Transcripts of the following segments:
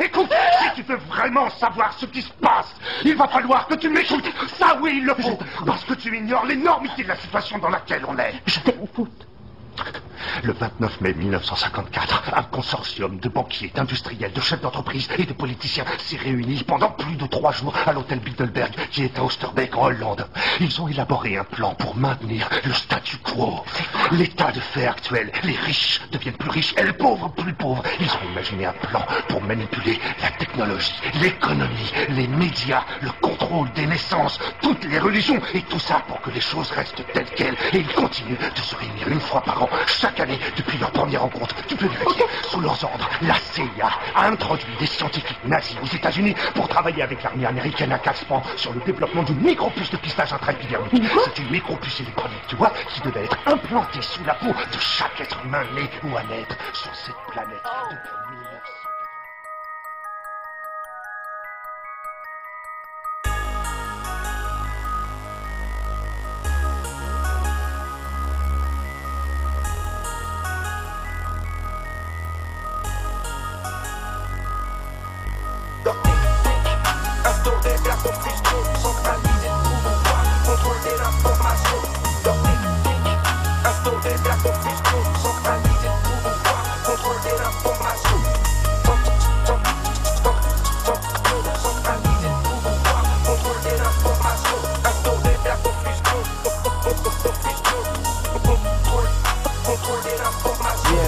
Écoute, si tu veux vraiment savoir ce qui se passe, il va falloir que tu m'écoutes. Ça oui, il le faut. Parce que tu ignores l'énormité de la situation dans laquelle on est. Je t'écoute. Le 29 mai 1954, un consortium de banquiers, d'industriels, de chefs d'entreprise et de politiciens s'est réuni pendant plus de 3 jours à l'hôtel Bilderberg qui est à Oosterbeek en Hollande. Ils ont élaboré un plan pour maintenir le statu quo. L'état de fait actuel, les riches deviennent plus riches et les pauvres plus pauvres. Ils ont imaginé un plan pour manipuler la technologie, l'économie, les médias, le contrôle des naissances, toutes les religions et tout ça pour que les choses restent telles quelles. Et ils continuent de se réunir une fois par an, chaque année, depuis leur première rencontre. Tu peux vérifier. Sous leurs ordres, la CIA a introduit des scientifiques nazis aux États-Unis pour travailler avec l'armée américaine à Caspan sur le développement d'une micropuce de pistage intra-épidermique. C'est une micropuce électronique, tu vois, qui devait être implantée sous la peau de chaque être humain né ou à naître sur cette planète depuis 1900. Instaurer la confusion, centraliser le pouvoir, contrôler l'information. Instaurer la confusion, centraliser le pouvoir, contrôler l'information. Centraliser le pouvoir, contrôler l'information. Instaurer la confusion, contrôler l'information.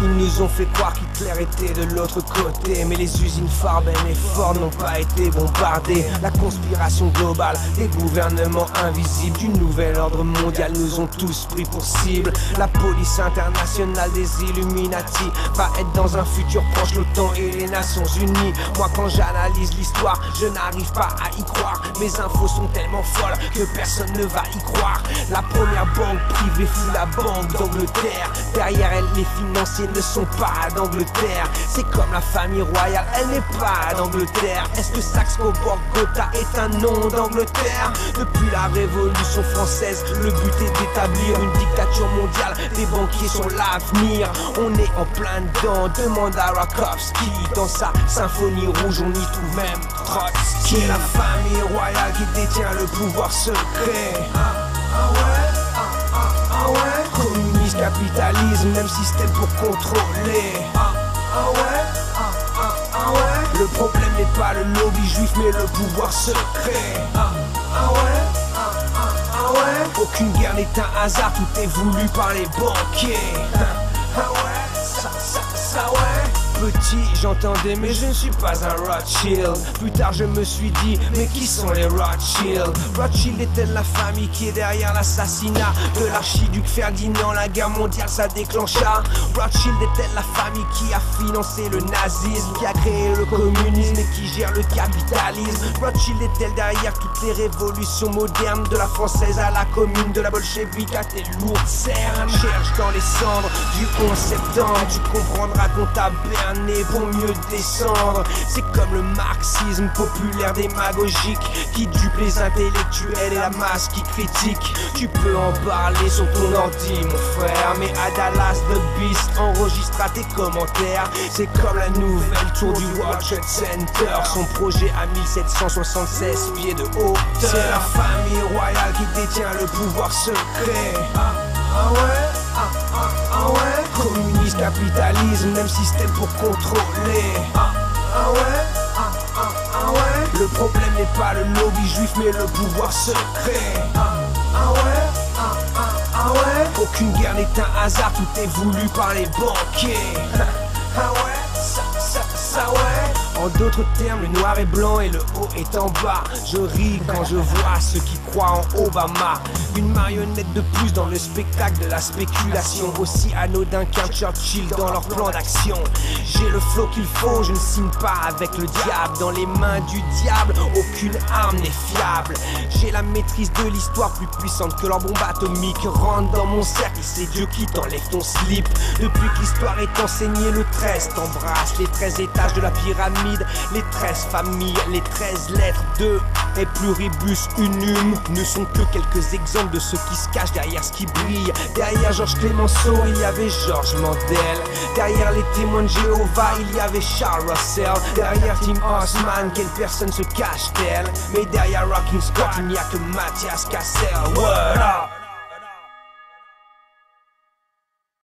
Ils nous ont fait croire qu'Hitler était de l'autre côté, mais les usines Farben et Ford n'ont pas été bombardées. La conspiration globale, des gouvernements invisibles du nouvel ordre mondial nous ont tous pris pour cible. La police internationale des Illuminati va être dans un futur proche l'OTAN et les Nations Unies. Moi quand j'analyse l'histoire, je n'arrive pas à y croire. Mes infos sont tellement folles que personne ne va y croire. La première banque privée fut la Banque d'Angleterre. Derrière elle, les financiers ne sont pas d'Angleterre. C'est comme la famille royale, elle n'est pas d'Angleterre. Est-ce que Saxe-Coburg-Gotha est un nom d'Angleterre? Depuis la Révolution française, le but est d'établir une dictature mondiale. Les banquiers sont l'avenir, on est en plein dedans. Demande à Rakowski, dans sa symphonie rouge, on y trouve même Trotsky. C'est la famille royale qui détient le pouvoir secret. Communisme, capitalisme, même système pour contrôler. Le problème n'est pas le lobby juif mais le pouvoir secret. Aucune guerre n'est un hasard, tout est voulu par les banquiers. Petit, j'entendais mais je ne suis pas un Rothschild. Plus tard je me suis dit, mais qui sont les Rothschild? Rothschild est-elle la famille qui est derrière l'assassinat de l'archiduc Ferdinand? La guerre mondiale ça déclencha. Rothschild est-elle la famille qui a financé le nazisme, qui a créé le communisme et qui gère le capitalisme? Rothschild est-elle derrière toutes les révolutions modernes, de la française à la commune, de la bolchevique à tes lourdes cernes? Cherche dans les cendres du 11 septembre, tu comprendras qu'on t'a berné pour mieux descendre. C'est comme le marxisme populaire démagogique qui dupe les intellectuels et la masse qui critique. Tu peux en parler sur ton ordi mon frère, mais à Dallas The Beast enregistra tes commentaires. C'est comme la nouvelle tour du World Trade Center, son projet à 1776 pieds de hauteur. C'est la famille royale qui détient le pouvoir secret. Communisme, capitalisme, même système pour contrôler. Le problème n'est pas le lobby juif mais le pouvoir secret. Aucune guerre n'est un hasard, tout est voulu par les banquiers. En d'autres termes, le noir est blanc et le haut est en bas. Je ris quand je vois ceux qui croient en Obama. Une marionnette de plus dans le spectacle de la spéculation, aussi anodin qu'un Churchill dans leur plan d'action. J'ai le flow qu'il faut, je ne signe pas avec le diable. Dans les mains du diable, aucune arme n'est fiable. J'ai la maîtrise de l'histoire plus puissante que leur bombe atomique. Rentre dans mon cercle, c'est Dieu qui t'enlève ton slip. Depuis que l'histoire est enseignée, le 13 t'embrasse. Les 13 étages de la pyramide, les 13 familles, les 13 lettres de et Pluribus Unum ne sont que quelques exemples de ceux qui se cachent derrière ce qui brille. Derrière Georges Clemenceau, il y avait Georges Mandel. Derrière les témoins de Jéhovah, il y avait Charles Russell. Derrière Tim Osman, quelle personne se cache-t-elle? Mais derrière Rocking Scott, il n'y a que Mathias Cassel. Word up!